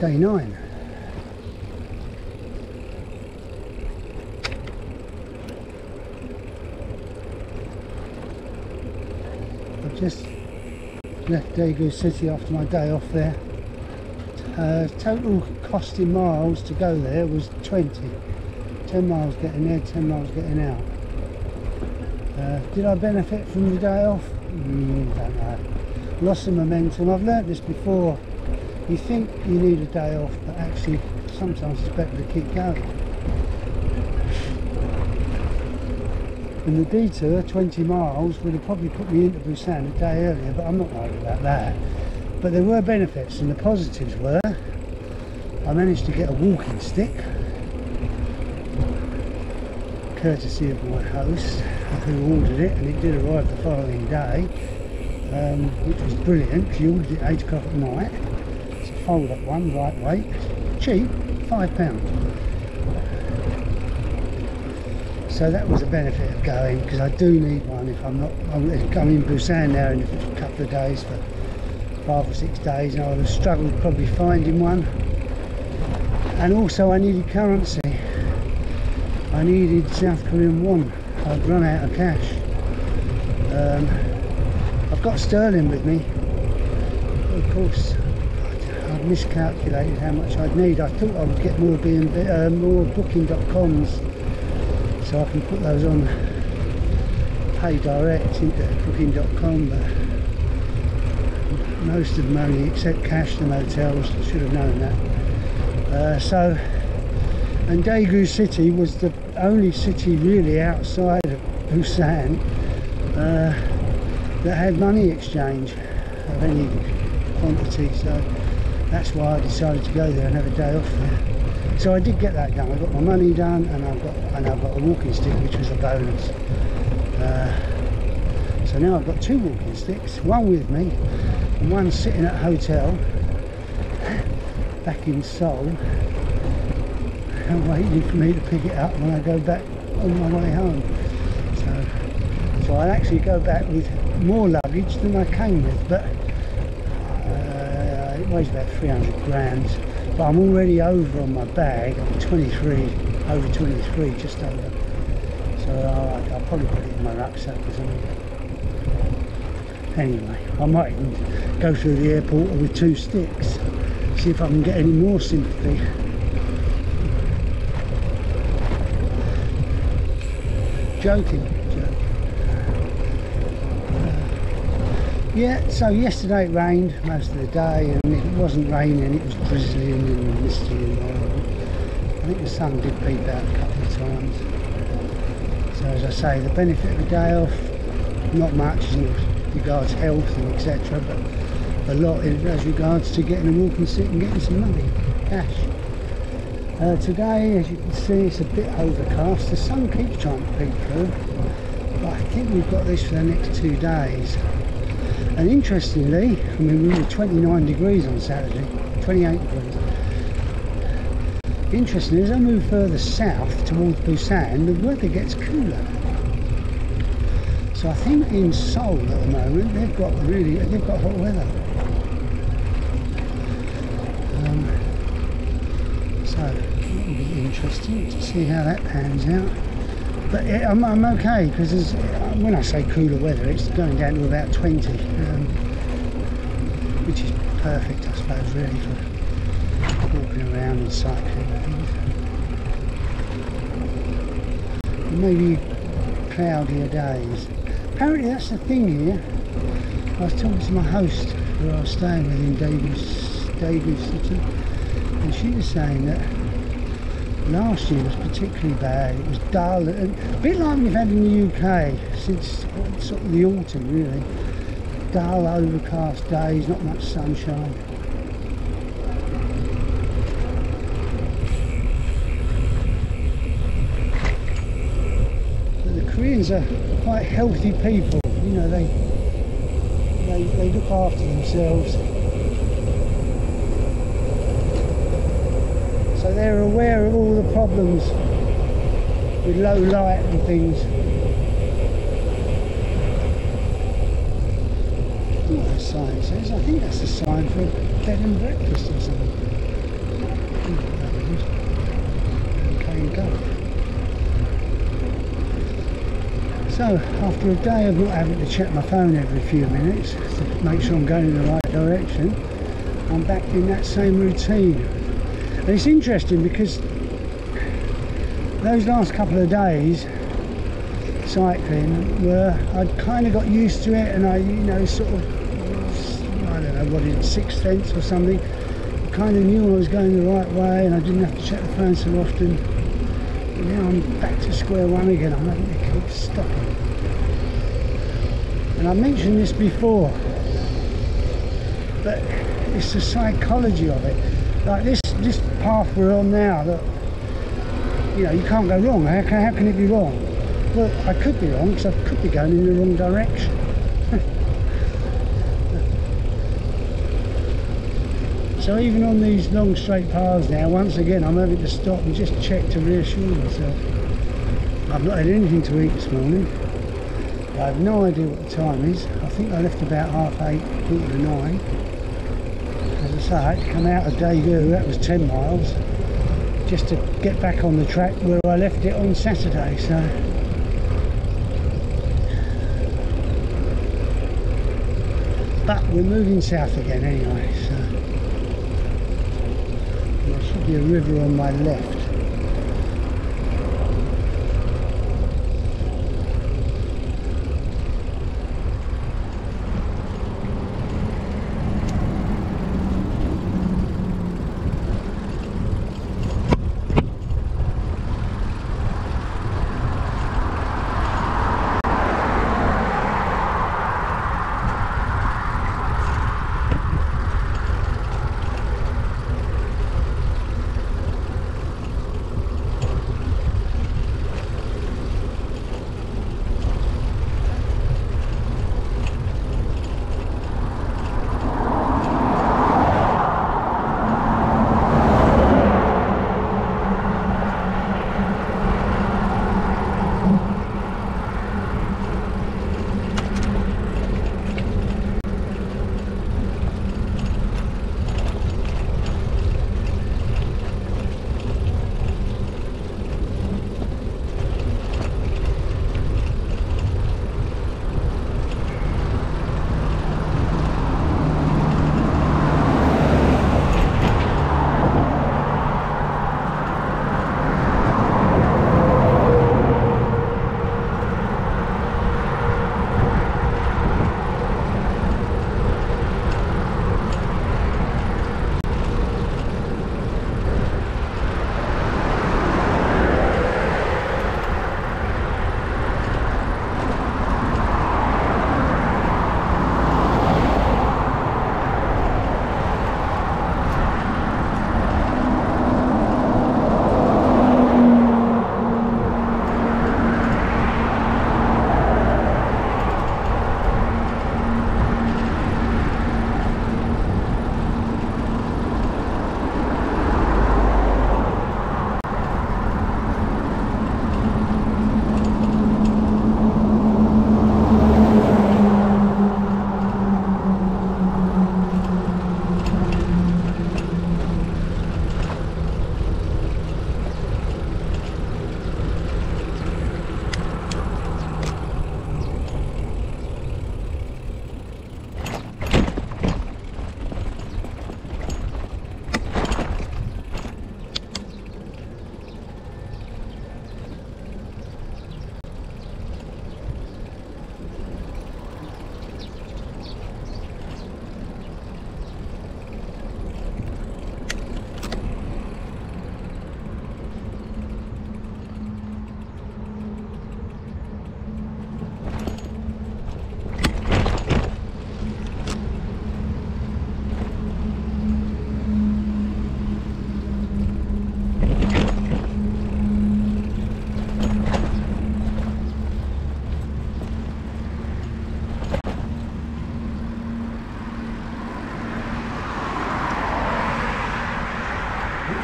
Day 9. I've just left Daegu City after my day off there. Total cost in miles to go there was 20. 10 miles getting there, 10 miles getting out. Did I benefit from the day off? Don't know. Lost some momentum. I've learnt this before. You think you need a day off, but actually sometimes it's better to keep going. And the detour, 20 miles, would have probably put me into Busan a day earlier, but I'm not worried about that. But there were benefits, and the positives were I managed to get a walking stick, courtesy of my host who ordered it, and it did arrive the following day, which was brilliant because he ordered it at 8 o'clock at night. It's a fold-up one, lightweight, cheap, £5. So that was a benefit of going, because I do need one if I'm not. I'm in Busan now in a couple of days for 5 or 6 days, and I would have struggled probably finding one. And also I needed currency. I needed South Korean won. I'd run out of cash. I've got sterling with me. Of course, I'd miscalculated how much I'd need. I thought I would get more more booking.coms, so I can put those on pay direct into booking.com, but most of them only accept cash in hotels. I should have known that. And Daegu City was the only city really outside of Busan that had money exchange of any quantity, so that's why I decided to go there and have a day off there. So I did get that done. I got my money done, and I've got a walking stick, which was a bonus. So now I've got 2 walking sticks, one with me and one sitting at a hotel back in Seoul, waiting for me to pick it up when I go back on my way home. So I'll actually go back with more luggage than I came with, but it weighs about 300 grams. But I'm already over on my bag. I'm 23, over 23, just over. So I'll probably put it in my rucksack or something. Anyway, I might even go through the airport with 2 sticks, see if I can get any more sympathy. Joking. Yeah, so yesterday it rained most of the day, and if it wasn't raining it was drizzling and misty and horrible. I think the sun did peep out a couple of times. So as I say, the benefit of a day off, not much as regards health and etc, but a lot as regards to getting a walking stick and getting some money, cash. Today, as you can see, it's a bit overcast. The sun keeps trying to peek through, but I think we've got this for the next 2 days. And interestingly, I mean, we were 29 degrees on Saturday, 28 degrees. Interestingly, as I move further south towards Busan, the weather gets cooler. So I think in Seoul at the moment, they've got hot weather. So it will be interesting to see how that pans out. But I'm okay, because when I say cooler weather, it's going down to about 20, which is perfect, I suppose, really, for walking around and cycling and things. Maybe cloudier days. Apparently that's the thing here. I was talking to my host who I was staying with in Daegu City, and she was saying that last year was particularly bad. It was dull, a bit like we've had in the UK since sort of the autumn, really. Dull, overcast days, not much sunshine. But the Koreans are quite healthy people. You know, they look after themselves. So they're aware of all the problems with low light and things. I don't know what the sign says. I think that's a sign for a bed and breakfast or something. Okay, go. So, after a day of not having to check my phone every few minutes to make sure I'm going in the right direction, I'm back in that same routine. And it's interesting because those last couple of days cycling I'd kind of got used to it, and I, you know, sort of, I don't know what it is, sixth sense or something, kind of knew I was going the right way and I didn't have to check the phone so often. But now I'm back to square one again. I'm having to keep stopping. And I mentioned this before, but it's the psychology of it. Like this path we're on now, that, you know, you can't go wrong. How can it be wrong? Well, I could be wrong because I could be going in the wrong direction. So even on these long straight paths now, once again I'm having to stop and just check to reassure myself. I've not had anything to eat this morning. I have no idea what the time is. I think I left about 8:30, 8:45. As I say, I had to come out of Daegu, that was 10 miles, just to get back on the track where I left it on Saturday. So but we're moving south again anyway, so there should be a river on my left.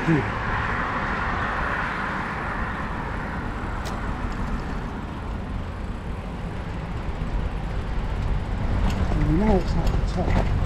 You know it's at the top.